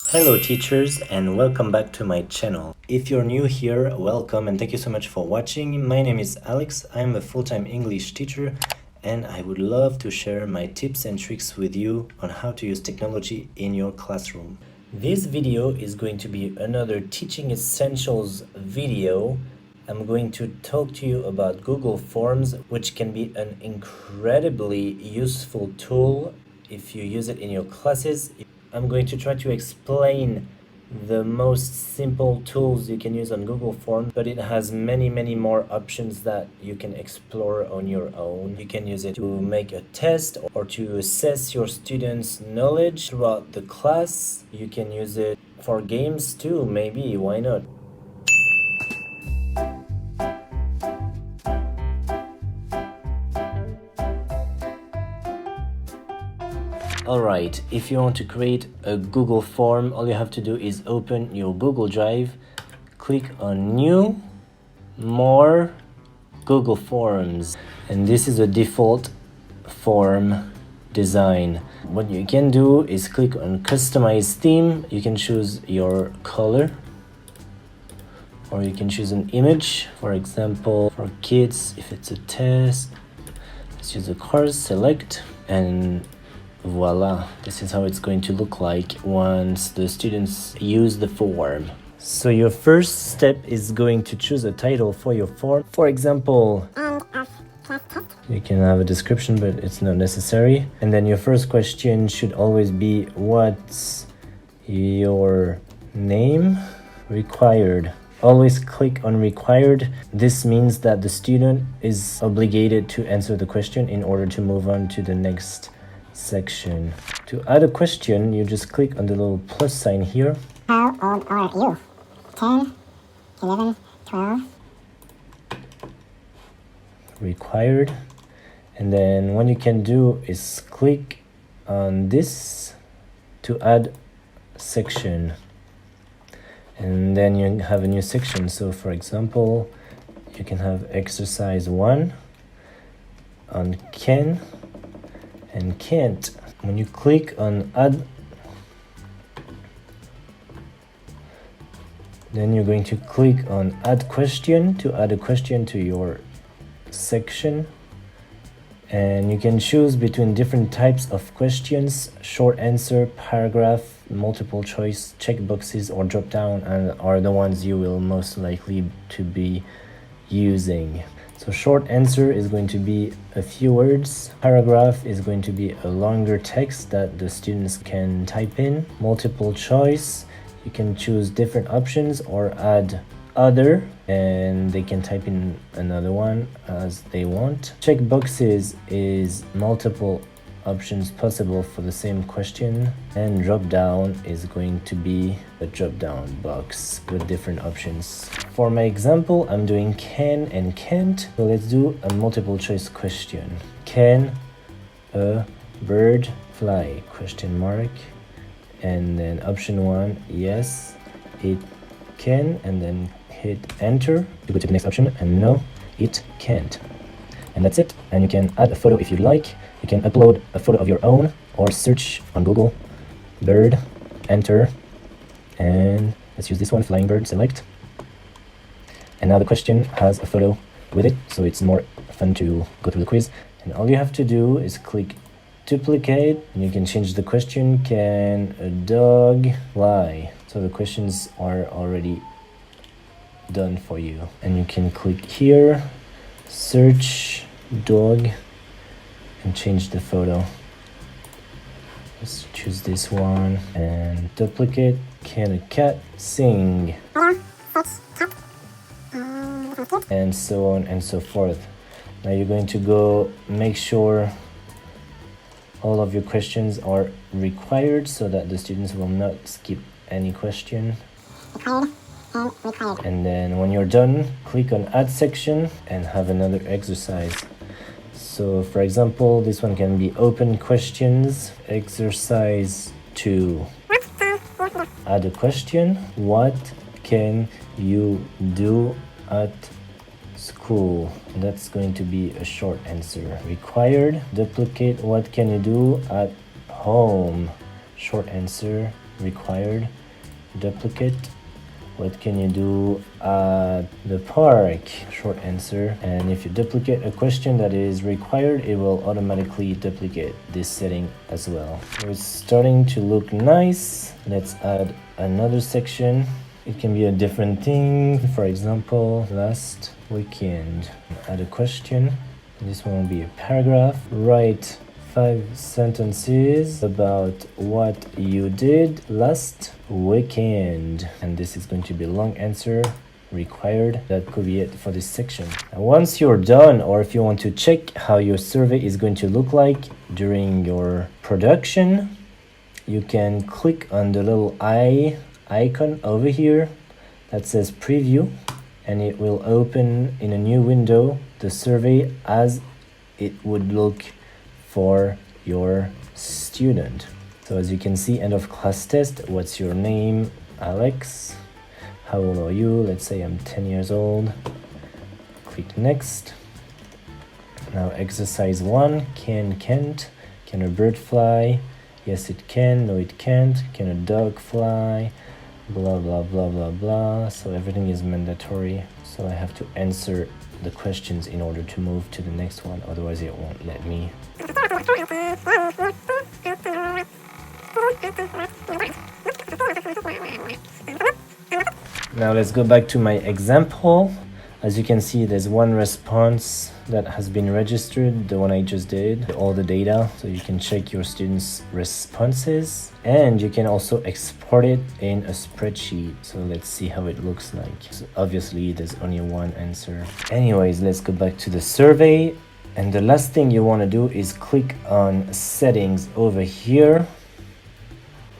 Hello teachers and welcome back to my channel. If you're new here, welcome and thank you so much for watching. My name is Alex, I'm a full-time English teacher and I would love to share my tips and tricks with you on how to use technology in your classroom. This video is going to be another teaching essentials video. I'm going to talk to you about Google Forms, which can be an incredibly useful tool if you use it in your classes. I'm going to try to explain the most simple tools you can use on Google Forms, but it has many more options that you can explore on your own. You can use it to make a test or to assess your students' knowledge throughout the class. You can use it for games too, maybe, why not? Alright, if you want to create a Google form, all you have to do is open your Google Drive, click on New, More, Google Forms, and this is a default form design. What you can do is click on Customize Theme. You can choose your color, or you can choose an image. For example, for kids, if it's a test, let's use a course, select, and voila, this is how it's going to look like once the students use the form. So your first step is going to choose a title for your form. For example, you can have a description, but it's not necessary. And then your first question should always be, what's your name? Required. Always click on required. This means that the student is obligated to answer the question in order to move on to the next section. To add a question, you just click on the little plus sign here. How old are you? 10, 11, 12. Required. And then what you can do is click on this to add section. And then you have a new section. So for example, you can have exercise 1 on can and can't. When you click on add, then you're going to click on add question to add a question to your section, and you can choose between different types of questions: short answer, paragraph, multiple choice, checkboxes, or drop down, and are the ones you will most likely to be using. So short answer is going to be a few words. Paragraph is going to be a longer text that the students can type in. Multiple choice, you can choose different options or add other, and they can type in another one as they want. Checkboxes is multiple options possible for the same question, and drop down is going to be a drop down box with different options. For my example, I'm doing can and can't, so let's do a multiple choice question. Can a bird fly? Question mark. And then option 1, yes it can, and then hit enter to go to the next option, and no it can't. And that's it. And you can add a photo if you'd like. You can upload a photo of your own or search on Google bird, enter, and let's use this one, flying bird, select. And now the question has a photo with it, so it's more fun to go through the quiz. And all you have to do is click duplicate, and you can change the question. Can a dog fly? So the questions are already done for you. And you can click here, search dog, and change the photo. Let's choose this one and duplicate. Can a cat sing? And so on and so forth. Now you're going to go make sure all of your questions are required so that the students will not skip any question. And then when you're done, click on add section and have another exercise. So for example, this one can be open questions. Exercise 2. Add a question. What can you do at school? That's going to be a short answer. Required. Duplicate. What can you do at home? Short answer. required, duplicate. What can you do at the park? Short answer. And if you duplicate a question that is required, it will automatically duplicate this setting as well. So it's starting to look nice. Let's add another section. It can be a different thing. For example, last weekend. Add a question. This one will be a paragraph. Write 5 sentences about what you did last weekend. And this is going to be a long answer required. That could be it for this section. And once you're done, or if you want to check how your survey is going to look like during your production, you can click on the little icon over here that says preview, and it will open in a new window the survey as it would look for your student. So as you can see, end of class test. What's your name? Alex. How old are you? Let's say I'm 10 years old. Click next. Now exercise 1. Can't. Can a bird fly? Yes it can. No it can't. Can a dog fly? Blah blah blah blah blah. So everything is mandatory, so I have to answer the questions in order to move to the next one, otherwise it won't let me. Now let's go back to my example. As you can see, there's one response that has been registered, the one I just did, all the data, so you can check your students' responses, and you can also export it in a spreadsheet. So let's see how it looks like. So obviously there's only one answer. Anyways, let's go back to the survey, and the last thing you want to do is click on settings over here.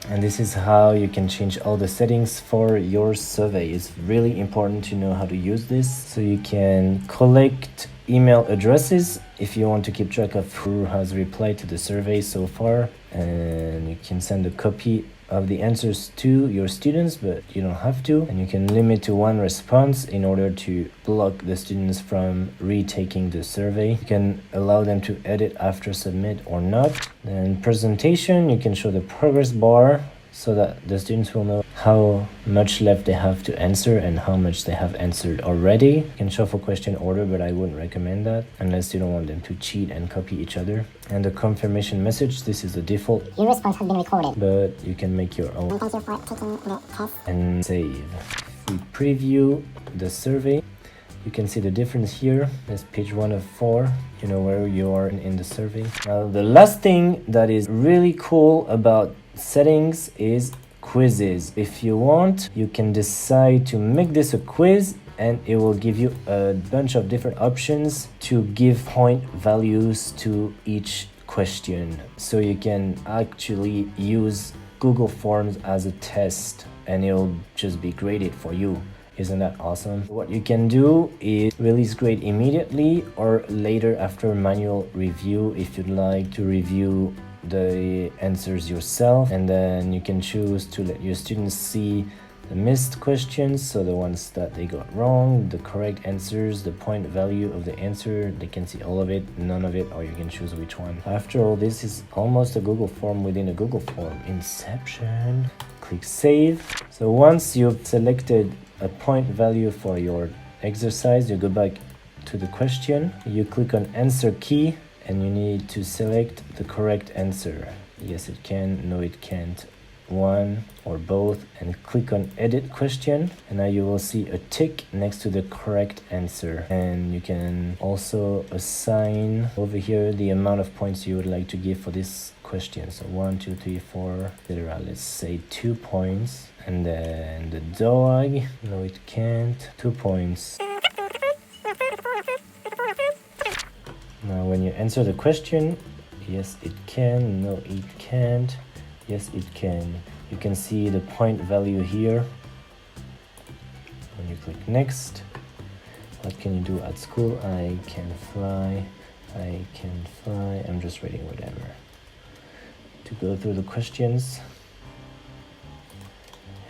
And this is how you can change all the settings for your survey. It's really important to know how to use this. So you can collect email addresses if you want to keep track of who has replied to the survey so far. And you can send a copy of the answers to your students, but you don't have to. And you can limit to one response in order to block the students from retaking the survey. You can allow them to edit after submit or not. Then presentation, you can show the progress bar so that the students will know how much left they have to answer and how much they have answered already. You can shuffle question order, but I wouldn't recommend that unless you don't want them to cheat and copy each other. And the confirmation message, this is the default. Your response has been recorded. But you can make your own. And thank you for taking the test. And save. If we preview the survey, you can see the difference here. There's page 1 of 4. You know where you are in the survey. Now, the last thing that is really cool about settings is quizzes. If you want, you can decide to make this a quiz, and it will give you a bunch of different options to give point values to each question. So you can actually use Google Forms as a test, and it'll just be graded for you. Isn't that awesome? What you can do is release grade immediately or later after manual review if you'd like to review the answers yourself, and then you can choose to let your students see the missed questions, so the ones that they got wrong, the correct answers, the point value of the answer. They can see all of it, none of it, or you can choose which one. After all, this is almost a Google form within a Google form. Inception. Click save. So once you've selected a point value for your exercise, you go back to the question, you click on answer key, and you need to select the correct answer. Yes it can, no it can't, one or both, and click on edit question, and now you will see a tick next to the correct answer. And you can also assign over here the amount of points you would like to give for this question. So 1, 2, 3, 4, etc. Let's say 2 points. And then the dog, no it can't, 2 points. Now when you answer the question, yes it can, no it can't, yes it can. You can see the point value here. When you click next, what can you do at school? I can fly, I can fly. I'm just writing whatever. To go through the questions.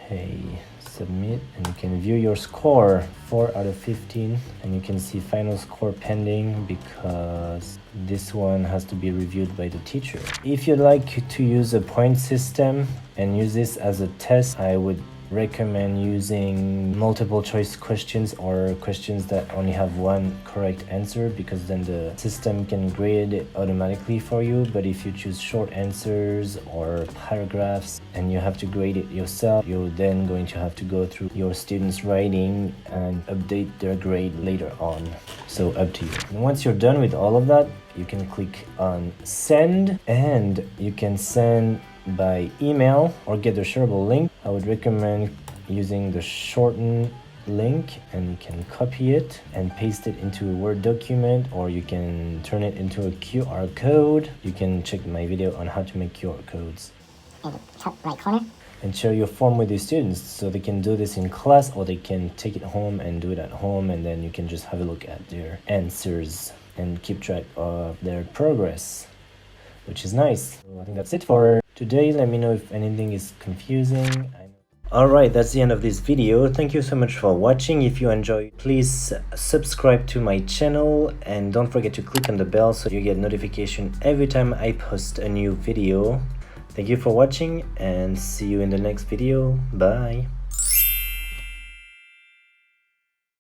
Hey submit, and you can view your score, 4 out of 15, and you can see final score pending because this one has to be reviewed by the teacher. If you'd like to use a point system and use this as a test, I would recommend using multiple choice questions or questions that only have one correct answer, because then the system can grade it automatically for you. But if you choose short answers or paragraphs and you have to grade it yourself, you're then going to have to go through your students' writing and update their grade later on. So up to you. And once you're done with all of that, you can click on send, and you can send by email or get the shareable link. I would recommend using the shortened link, and you can copy it and paste it into a Word document, or you can turn it into a QR code. You can check my video on how to make QR codes. In the top right corner. And share your form with your students so they can do this in class, or they can take it home and do it at home, and then you can just have a look at their answers and keep track of their progress, which is nice. So I think that's it for today. Let me know if anything is confusing. Alright, that's the end of this video. Thank you so much for watching. If you enjoyed, please subscribe to my channel, and don't forget to click on the bell so you get notification every time I post a new video. Thank you for watching, and see you in the next video. Bye.